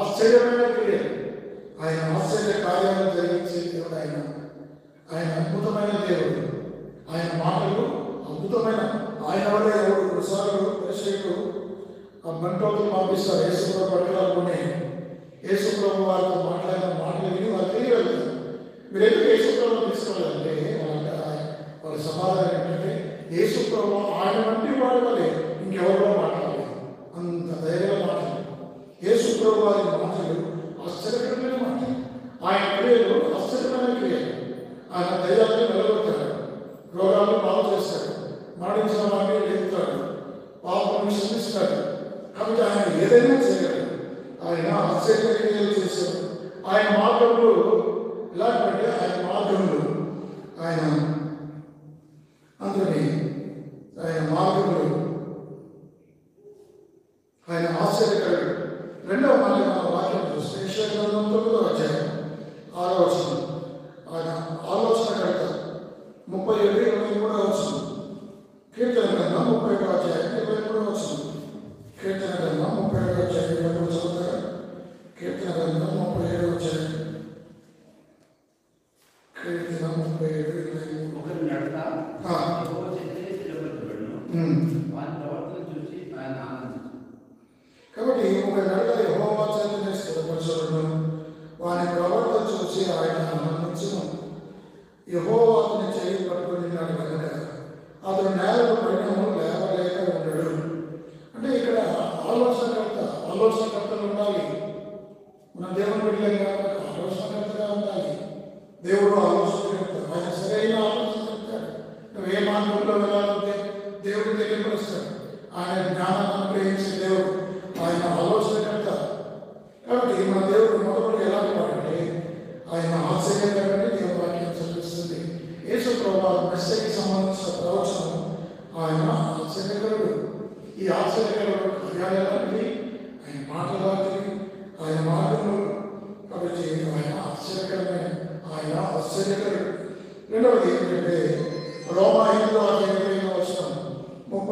ఆశ్చర్యమైన క్రియలు. ఆయన ఆశ్చర్య కార్యాలు జరిగించే దేవుడు. ఆయన అద్భుతమైన దేవుడు. ఆయన మాటలు అద్భుతమైన. ఆయన వల్ల 7 పరిశీలకులు బంటోతులు పంపిస్తారు యేసుప్రభు పట్టుకోవాలనుకుని యేసుప్రభు వారితో మాట్లాడిన మాటలు విని వారు తిరిగి వెళ్తారు. మీరు ఎందుకు యేసుప్రభుని తీసుకోవాలంటే వాళ్ళ సమాధానం ఏంటంటే యేసుప్రభు ఆయన వంటి వాడు వల్లే ఇంకెవరిలో మాట్లాడలేదు, అంత ధైర్యంగా మాట్లాడారు. యేసుప్రభు వారి మాటలు ఆశ్చర్యకరమైన మాటలు, ఆయన క్రియలు ఆశ్చర్యమైన క్రియలు. ఆయన దయ్యాన్ని వెలగొట్టాడు, రోగాలను బాగు చేస్తాడు, మరణించిన వారిని లేపుతాడు, పాపను క్షమిస్తాడు. కాబట్టి ఆయన ఏదైనా చేయగలడు. ఆయన ఆశ్చర్య క్రియలు చేశాడు. ఆయన మార్గములు ఎలాంటి ఆయన మార్గములు ఆయన అందుకని ఆయన మార్గములు ఆయన ఆశ్చర్యకరుడు. రెండవ మళ్ళీ మన వాక్యం చూస్తే యెషయా గ్రంథం 9వ అధ్యాయం 6వ వచనం. ఆయన ఆలోచనకర్త 37:23వ వచనం. కీర్తన గ్రంథం 31వ అధ్యాయం 23వ వచనం. కీర్తన గ్రంథం 37వ అధ్యాయం 23వ చదువుతారా? కీర్తన గ్రంథం 37వ అధ్యాయం కీర్తన 37:23. ఒకరి నడక యెహోవా చేతిలో స్థిరపరచబడును, వాని ప్రవర్తన చూసి ఆయన ఆనందించును. కాబట్టి ఒక నడక యెహోవా చేతిలో స్థిరపరచబడును, వాని ప్రవర్తన చూసి ఆయన ఆనందించును. యెహోవా అతని చేయి పట్టుకుని ఉన్నాడు కనుక అతను నేలకు పడినను లేవలేక ఉండడు. అంటే ఇక్కడ ఆలోచనకర్తలు ఉండాలి. మన దేవుని బిడ్డలుగా ఆలోచనకర్తగా ఉండాలి. దేవుడు ఆలోచనకర్త, ఆయన సరైన ఆలోచనకర్త. నువ్వు ఏ మార్గంలో వెళ్ళాలంటే దేవుడు తెలియపరుస్తాడు. ఆయన జ్ఞానాన్ని అనుగ్రహించే దేవుడు, ఆయన ఆలోచనకర్త. కాబట్టి మన దేవుడు మొదటి ఎలాంటి వాడంటే ఆయన ఆశ్చర్యకరమని దేవుని వాక్యం చదివిస్తుంది. యేసు ప్రభువు మెస్సీకి సంబంధించిన ప్రవచనం ఆయన ఆశ్చర్యకరుడు. ఈ ఆశ్చర్యకరుడు కార్యాలయానికి ఆయన మాటలాంటివి, ఆయన మాటలు. కాబట్టి ఆయన ఆశ్చర్యకరమైన ఆయన ఆశ్చర్యకరుడు. రెండవది ఏంటంటే రోమా 5వ అధ్యాయం 35వ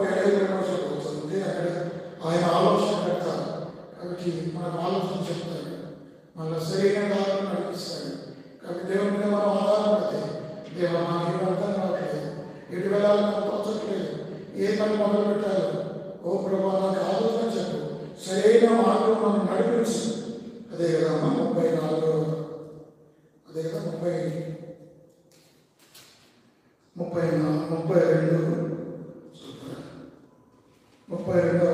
వచనం చదివితే అక్కడ ఆయన ఆలోచనకర్త. కాబట్టి మనకు ఆలోచన చెప్తాడు, మన సరైన దారిలో నడిపిస్తాడు. కాబట్టి దేవుని మీద మనం ఆధారపడితే దేవుడు నాకు అర్థం కావట్లేదు, ఎటు వెళ్ళాలని నాకు తోచట్లేదు, ఏ పని మొదలు పెట్టాలి, ఓ ప్రభా నాకు ఆలోచన చెప్పు, సరైన మార్గం మనం నడిపించు. అదే కదా 34 అదే కదా 32వ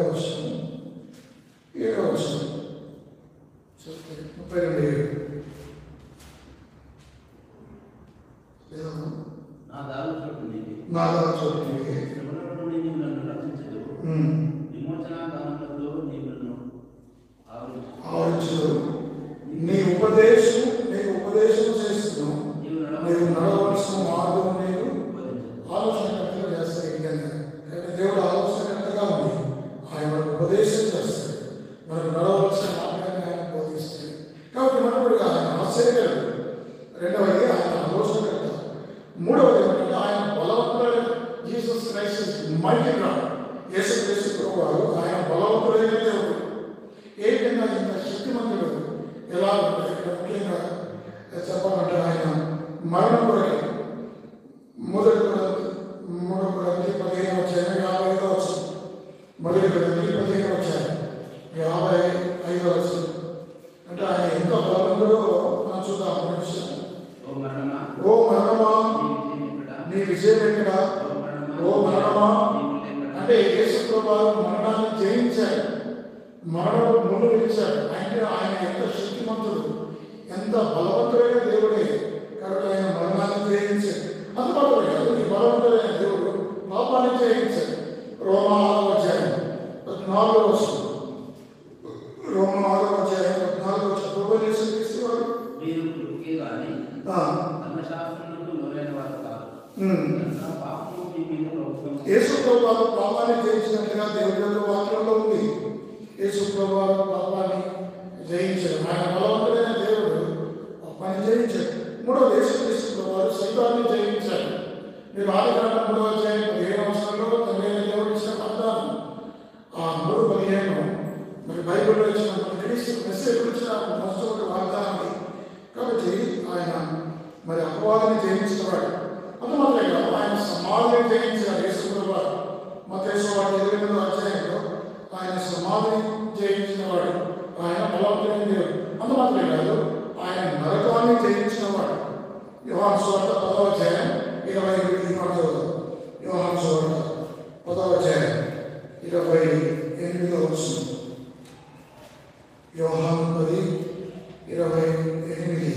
వచనం 7వ వచనం 32:7. నా దారి చోటు నీవే, శ్రమల నుండి నీవు నన్ను రక్షించదు, విమోచన గానములతో నీవు నన్ను ఆవరించదు. నీ ఉపదేశం చేస్తున్నావు, నీవు నడవలసిన మార్గం నీవు ఆలోచనకర్తగా చేస్తాడు. ఏంటంటే దేవుడు ఆలోచనకర్తగా ఉంది, ఆయన ఉపదేశం చేస్తాడు, మనకు నడవలసిన మార్గాన్ని ఆయన బోధిస్తాడు. కాబట్టి మనకు ఆయన ఆశ్చర్యకరుడు. రెండవది ఆయన ఆలోచనకర్త. మూడవది ఏమంటే ఆయన బలవంతుడైన జీసస్ క్రైస్ట్ మైటీ గాడ్. యేసుక్రీస్తు ప్రభువారు ఆయన బలవంతుడైన దేవుడు. ఏ విధంగా ఇంత శక్తిమంతుడు ఎలా ఉంటాడు? ఇక్కడ ముఖ్యంగా చెప్పాలంటే ఆయన మరణం కొరకు 3 కొరింథీ 15వ అధ్యాయం 55వ వచనం. 1 కొరింథీ 15వ అధ్యాయం 55వ వచనం. అంటే ఆయన ఎంత బలవంతుడో మనం చూద్దాం. ఓ మరణమా నీ విజయం ఎక్కడా? ఓ మరణమా అంటే యేసు ప్రభువు మరణాన్ని జయించాడు, మరణం ముందు నిలిచాడు. అంటే ఆయన ఎంత శక్తిమంతుడు, ఎంత బలవంతుడైన దేవుడే. కాబట్టి ఆయన మరణాన్ని జయించాడు. అందుబాటులో కాదు, ఈ బలవంతుడైన దేవుడు పాపాన్ని జయించాడు. రోమా 6వ అధ్యాయం 14వ వచనం. రోమా 6వ అధ్యాయం 14వ వచనం. ప్రభువు యేసు క్రీస్తు వారు మీరు కృపకే గాని ధర్మశాస్త్రములకు లోనైన వారు కాదు. పాపము మీ మీద ప్రభుత్వం. యేసు ప్రభువు పాపాన్ని జయించినట్టుగా దేవుని యొక్క వాక్యంలో ఉంది. యేసు ప్రభువు పాపాన్ని జయించాడు. ఆయన బలవంతుడైన దేవుడు పాపాన్ని జయించాడు. మూడవది యేసుక్రీస్తు ప్రభువు సైతాన్ని జయించాడు. మీరు ఆదికాండం 3వ అధ్యాయం 15వ వచనంలో తండ్రి దేవుడు ఇచ్చిన వాగ్దానం, ఆ 3:15 మరి బైబిల్లో ఇచ్చిన మన క్రీస్తు మెస్సీయ గురించిన మొట్టమొదటి వాగ్దానం. కాబట్టి ఆయన మరి అపవాదాన్ని జయించినవాడు. అందువల్లే కాదు, ఆయన సమాధిని జయించాడు. యేసు ప్రభువు మత్తయి 28వ అధ్యాయంలో ఆయన సమాధి సమాధిని జయించిన వాడు, ఆయన బలవంతుడైన దేవుడు. అంత మాత్రమే కాదు, ఆయన నరకాన్ని జయించిన వాడు. యోహాను సువార్త 10వ అధ్యాయం 28 మాటలు. యోహాను సువార్త 10వ అధ్యాయం 28వ వచనం. యోహాను 10:28.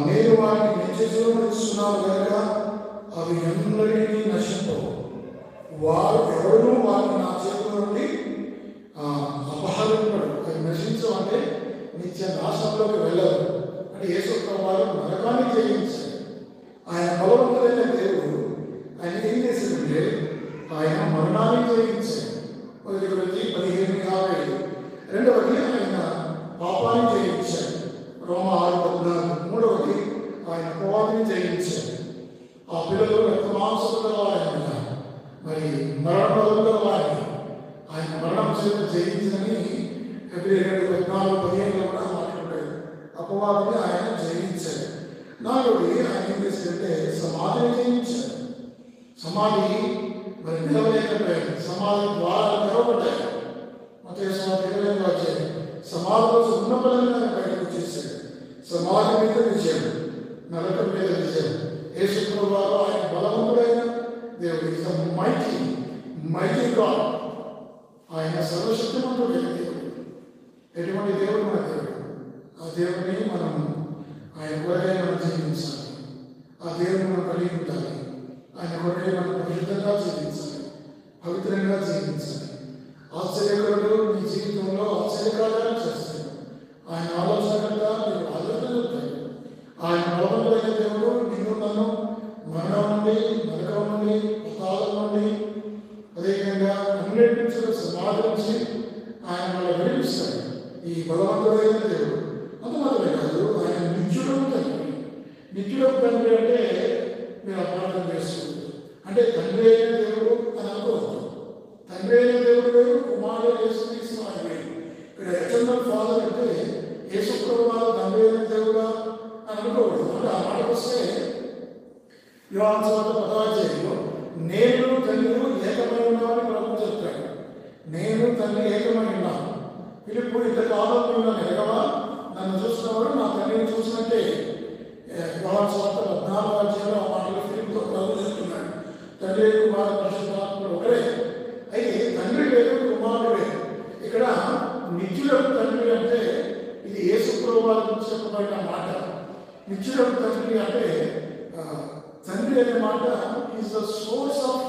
నేను వాటిని నిశ్చయిస్తున్నాను కనుక అవి అందరికీ నశింపవు. వారు ఎవరు వారిని నా చేతుల నుండి అపహరింపడు. అది నశించడం అంటే నిత్య నాశనంలోకి వెళ్ళరు. అంటే యేసు వారు నరకాన్ని జయించారు. ఆయన బలవంతుడైన దేవుడు. ఆయన ఏం చేశాడంటే ఆయన మరణాన్ని జయించాడు. 1 Corinthians 15:50. రెండవది ఆయన పాపాన్ని జయించాడు. రోమా 6:14. మూడవది ఆయన అపవాదిని జయించాడు. ఆ పిల్లలు రక్తమాంసము గలవారైన మరి మరణం గలవారిని ఆయన మరణం చేత జయించని Hebrews 2:14 కూడా మాట్లాడాడు. అపవాదిని ఆయన జయించాడు. నాలుగోది ఆయన ఏం చేశాడంటే సమాధిని జయించాడు. సమాధి మరి నిలవలేకపోయింది. సమాధి ద్వారా తెరవబడ్డాయి. మత్తయి 20 వచ్చాయి. సమాధిలో ఉన్న పనులను ఆయన బయటకు వచ్చేసాడు. సమాధి మీద విజయం, నరకం మీద విజయం. యేసు ప్రభువు ఆయన బలవంతుడైన దేవుడు. Is the mighty God. ఆయన సర్వశక్తిమంతుడైన దేవుడు. ఎటువంటి దేవుడు మన దేవుడు. ఆ దేవుడిని మనం ఆయన కొరకై మనం జీవించాలి. ఆ దేవుడిని మనం కలిగి ఉండాలి. ఆయన కొరకై మనం పవిత్రంగా జీవించాలి, పవిత్రంగా జీవించాలి. ఆశ్చర్యకరుడు నీ జీవితంలో ఆశ్చర్యకార్యాలు చేస్తాడు. ఆయన ఆలోచనకర్త నీకు ఆలోచన చెప్తాడు. ఆయన బలవంతుడైన దేవుడు నిన్ను నన్ను మరణం నుండి, నరకం నుండి, పాతాళం నుండి, అదేవిధంగా అన్నిటి నుంచి సమాధి నుంచి ఆయన మనల్ని విడిపిస్తాడు. ఈ బలవంతుడైన దేవుడు. అంత మాత్రమే కాదు, ఆయన నిత్యుడకు తండ్రి. నిత్యుడకు తండ్రి అంటే మీరు అపార్థం చేసుకుంటారు. అంటే తండ్రి అయిన దేవుడు అని అనుకోవద్దు. తండ్రి అయిన దేవుడు వేరు, కుమారుడు యేసుక్రీస్తు ఆయన వేరు. ఇక్కడ ఎటర్నల్ ఫాదర్ అంటే యేసు ప్రభువు తండ్రి అయిన దేవుడా అని అనుకోకూడదు. అంటే ఆ మాట వస్తే యోహాను సువార్త 10వ అధ్యాయంలో నేను తండ్రి ఏకమై ఉన్నామని ప్రభువు చెప్తాడు. నేను తండ్రి ఏకమై ఉన్నాను. ఫిలిప్పు ఇంతకాలం నువ్వు ఎరగవా, నన్ను చూసినవాడు నా తండ్రిని చూసినట్టే. యోహాను సువార్త 14వ అధ్యాయంలో ఆ మాటలు ఫిలిప్పుతో ప్రభు చెప్తున్నాడు. తండ్రి కుమారుడు పరిశుద్ధాత్ముడు ఒకరే. అయితే తండ్రి వేరు, కుమారుడు వేరు. ఇక్కడ నిత్యులకు తండ్రి అంటే ఇది యేసు ప్రభువు గురించి చెప్పబడిన మాట. నిత్యులకు తండ్రి అంటే తండ్రి అనే మాట is the source of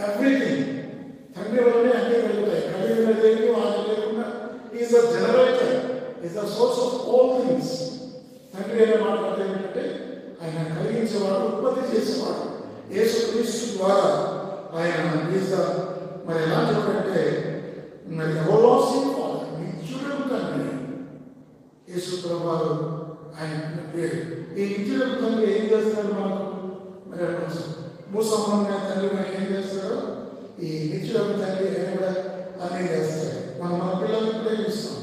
everything. తండ్రి వల్లనే అన్నీ కలుగుతాయి. కలిగిన దేవుడు ఆయన లేకుండా is the generator, is the source of all things. తండ్రి అనే మాట అంటే ఏంటంటే ఆయన కలిగించేవాడు, ఉత్పత్తి చేసేవాడు. యేసుక్రీస్తు ద్వారా ఆయన ఈజ్ ద మరి ఎలా చెప్పారంటే మరి ఎవలాస్టింగ్ ఫాదర్, నిత్యుడకు తండ్రి. యేసు ప్రభువు ఆయన పేరు. ఈ నిత్యుడకు తండ్రి ఏం చేస్తాడు మనకు? మరి భూసంబంధమైన తండ్రి మనకి ఏం చేస్తాడో ఈ నిత్యుడకు తండ్రి ఆయన కూడా అన్నీ చేస్తాడు. మనం మన పిల్లల్ని ప్రేమిస్తాం.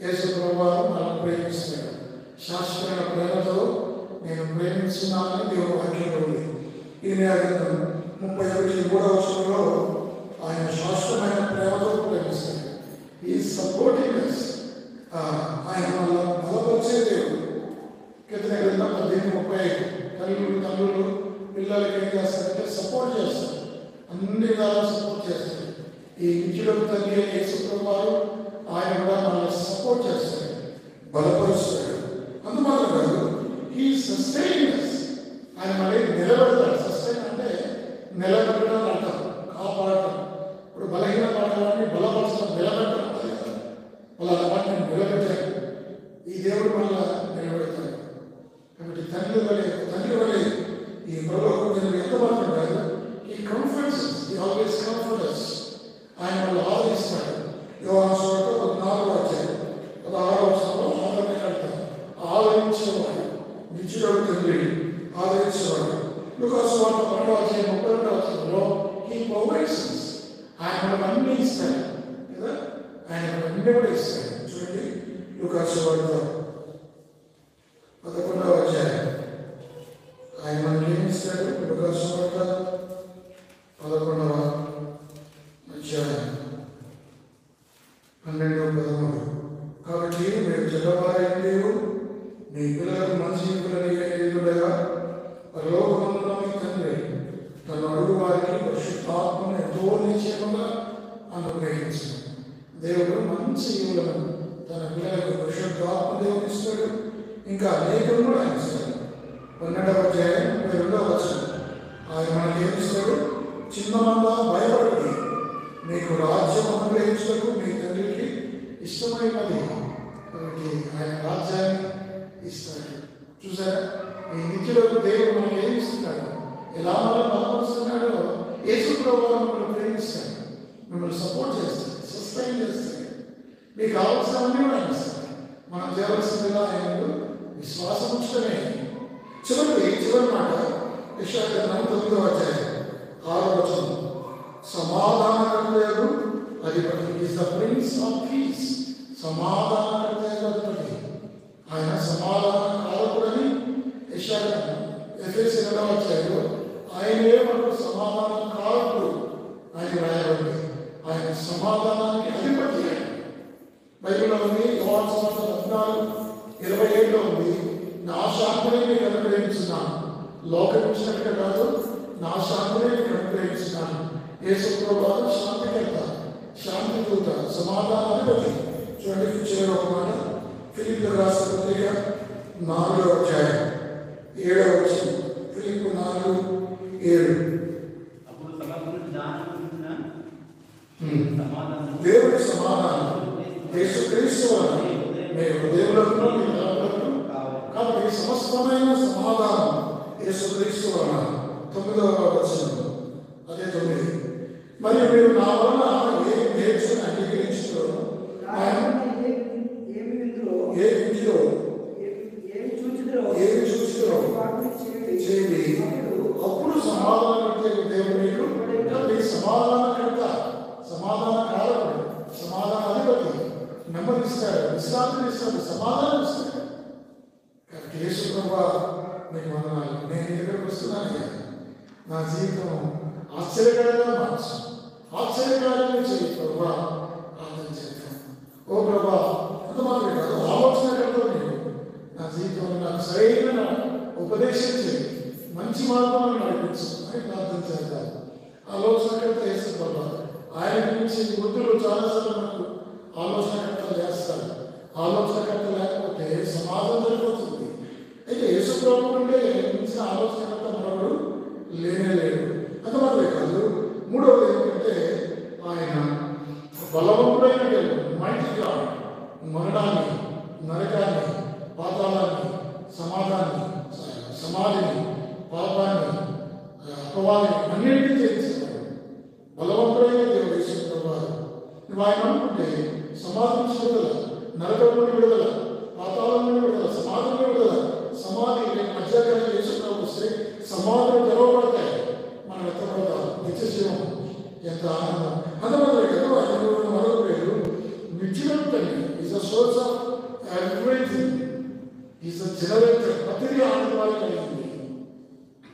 యేసు ప్రభువు మనం ప్రేమిస్తాడు. శాశ్వతమైన ప్రేమతో నేను ప్రేమిస్తున్నానని దేవుడు వాక్యంలో ఉంది. ఈ 31:3 వచనంలో ఆయన శాశ్వతమైన ప్రేమతో ప్రేమిస్తాడు. ఈ సపోర్టింగ్నెస్ ఆయన వల్ల బలపరిచే దేవుడు. కీర్తన గ్రంథం 18:35 తల్లులు పిల్లలకి ఏం చేస్తారంటే సపోర్ట్ చేస్తారు, అన్ని విధాలా సపోర్ట్ చేస్తారు. ఈ నిత్యులకు తండ్రి యేసు ప్రభువు ఆయన కూడా మనల్ని సపోర్ట్ చేస్తాడు, బలపరుస్తాడు. అందుమాత్రం కాదు, ఈ సస్టైనెస్ ఆయన మళ్ళీ నిలబెడతాడు. సస్టైన్ అంటే నిలబెట్టడం అంటాం, కాపాడటం. ఇప్పుడు బలహీన పడటాన్ని బలపరచడం, నిలబెట్టడం ఉంటుంది కదా. వాళ్ళ వాటిని నిలబెట్టాడు. ఈ దేవుడు మళ్ళా నిలబెడతాడు. కాబట్టి తండ్రి వలె ఈ ప్రభువు ఎంత మాత్రం కాదు, ఈ కంఫర్ట్స్, ఈ ఆల్వేస్ కంఫర్టర్స్ ఆయన వాళ్ళు ఆదరిస్తాడు. యోహాను సువార్త 14వ అధ్యాయం 16వ వచనంలో ఆదరణ కడతాడు. ఆదరించేవాడు, నిత్యుడకు తండ్రి ఆదరించేవాడు. లూకాసు సువార్త 12వ అధ్యాయం 32వ వచనంలో హీ ప్రొవైడ్స్, ఆయన మనకు అన్ని ఇస్తాడు కదా. ఆయన అన్ని కూడా ఇస్తాడు. చూడండి లూకాసు సువార్త 11వ అధ్యాయం ఆయన మనకి ఏమి ఇస్తాడు? లూకాసు సువార్త 11వ అధ్యాయం దేవుడు మంచి ఈవులను తన పిల్లలకు పరిశుద్ధాత్మ దేవుడు ఇస్తాడు. ఇంకా అనేకులు కూడా ఆయన ఇస్తాడు. 12వ అధ్యాయం 22వ వచనం ఆయన మనకి ఏమిస్తాడు? చిన్నమందా భయపడదు, మీకు రాజ్యం అనుగ్రహించకు మీ తండ్రికి ఇష్టమైనది. కాబట్టి ఆయన రాజ్యాన్ని ఇస్తాడు. చూసారా, ఈ నిత్యలో దేవుడు మనకి ఏమి ఇస్తున్నాడు, ఎలా మనం బలపరుస్తున్నాడో. యేసు ప్రభువు మిమ్మల్ని ప్రేమిస్తాడు, మిమ్మల్ని సపోర్ట్ చేస్తాడు, సస్టైన్ చేస్తాడు, మీకు కావాల్సినవన్నీ కూడా ఆయన ఇస్తాడు. మనం చేయవలసిందిగా ఆయన విశ్వాసం ఉంచడమే. చివరి మాట యెషయా 9వ అధ్యాయం 6వ వచనం, సమాధానకర్తయగు అధిపతి is the prince of peace. సమాధానకర్తయగు అధిపతి, ఆయన సమాధాన కారకుడని యెషయా ఎఫెసీ 2వ అధ్యాయంలో ఆయనే మనకు సమాధాన కారకుడు ఆయన రాయబడింది. ఆయన సమాధానానికి అధిపతి. బైబిల్లో ఉంది, యోహాను సువార్త 14:27 ఉంది, నా శాంతిని మీకు అనుగ్రహించున్నాను, లోకం ఇచ్చినట్టుగా కాదు, నా శాంతిని మీకు అనుగ్రహించున్నాను. యేసు ప్రభువు శాంతికర్త, శాంతి దూత, సమాధానాధిపతి. చూడండి చివరి ఒక మాట, ఫిలిప్పీయులకు రాసిన పత్రిక 4వ అధ్యాయం 7వ వచనం. ఫిలిప్పీ 4:7. దేవుడి సమాధానం యేసుక్రీస్తు వలన మీ హృదయములకు మీ తలపులకు, కాబట్టి సమస్తమైన సమాధానం యేసుక్రీస్తు వలన. 9వ వచనం, అదే 9. మరియు మీరు నా వలన ఏమి నేర్చుకుని అంగీకరించులో, ఏమి చూచిదో చేయండి, అప్పుడు సమాధానం దేవుడు మీకు సమాధానకర్త, సమాధాన కారకుడు, సమాధాన అధిపతి, నెమ్మదిస్తాడు, విశ్రాంతిని ఇస్తాడు, సమాధానం ఇస్తాడు. కాబట్టి యేసు ప్రభువా మీకు వందనాలు. నేను ఇక్కడికి వస్తున్నాను కదా, నా జీవితం ఆశ్చర్యకరంగా మార్చు, ఆశ్చర్యకరంగా చేయి ప్రభువా, ప్రార్థన చేద్దాం. ఓ ప్రభా, అంత మాత్రమే కాదు, ఆలోచనకర్తలు నేను, నా జీవితంలో నాకు సరైన ఉపదేశం చేయి, మంచి మార్గంలో నడిపించు అని ప్రార్థన చేద్దాం. ఆలోచనకర్త యేసు ప్రభా, ఆయన గురించి వృద్ధులు చాలాసార్లు మనకు ఆలోచనకర్తలు చేస్తారు. ఆలోచనకర్త లేకపోతే సమాజం సరిపోతుంది. అయితే యేసు ప్రభు అంటే మించిన ఆలోచనకర్త మరొకడు లేనే లేడు. అంతమాత్రమే కాదు, మూడవది ఏంటంటే ఆయన బలవంతుడైన దేవుడు, మైటీ గాడ్. మరణాన్ని, నరకాన్ని, పాతాళాన్ని, సమాధిని, పాపాన్ని, అపవాదిని అన్నింటినీ చేయించాడు. బలవంతుడైన దేవుడు యేసు ప్రభువు. నువ్వు ఆయన అనుకుంటే సమాధి నుంచి విడుదల, నరకం నుండి విడుదల, పాతాళం నుండి విడుదల, సమాధి నుండి విడుదల. సమాధి మధ్యాహ్నం యేసు ప్రభువు వస్తే సమాధులు తెరవబడతాయి, మనం ఎత్తబడతాం, నిత్య జీవం. ఎంత ఆనందం! అందువల్ల కదా ఆయన మరొక పేరు నిత్యుడంతండి. Is the source of everything, is the generator. ప్రతిదీ ఆనందాలు కలిగింది.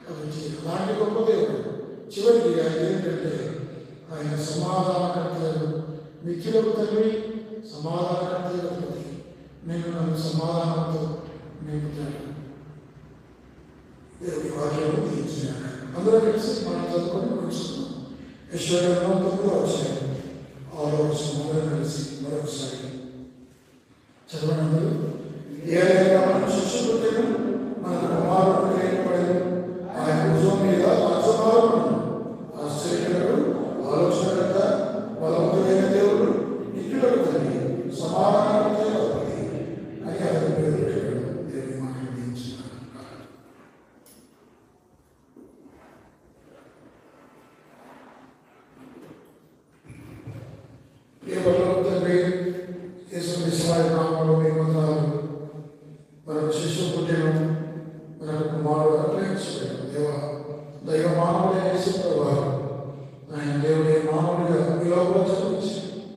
కాబట్టి అలాంటి గొప్ప దేవుడు. చివరికి ఆయన ఏంటంటే ఆయన సమాధానకర్తలు, నిత్యులకు తండ్రి, సమాధానకర్తలు. నేను నన్ను సమాధానంతో నింపుతాను. దేవుడి వాక్యాలు తీర్చినాక అందరూ కలిసి మనం చదువుకొని కూర్చున్నాం. యెషయా 9వ అధ్యాయం 6వ వచనం అందరూ కలిసి మరొకసారి చదవండి అందరూ. ఏలైనా మన శిశు పుట్టెను, మన కుమారుడు లేకపోయాను, ఆయన భుజం మీద రాజ్యభారమును. ఆశ్చర్యకరుడు, ఆలోచనకర్త, బలవంతుడైన దేవుడు, నిత్యులకు తండ్రి, సమాధానకర్త అని అతని పేరు పెట్టాడు. దేవుని మాటలు దీవించున్నాడు. ఏ బలవంతుడు తండ్రి, యేసుక్రీస్తు వారి నామములో మీ వందనాలు. మరొక శిశువు పుట్టెను, మరొక కుమారుడు అనుగ్రహించబడెను. దైవ మానవుడైన యేసు ప్రభువు ఆయన దేవుడే మానవుడిగా ఈ లోపల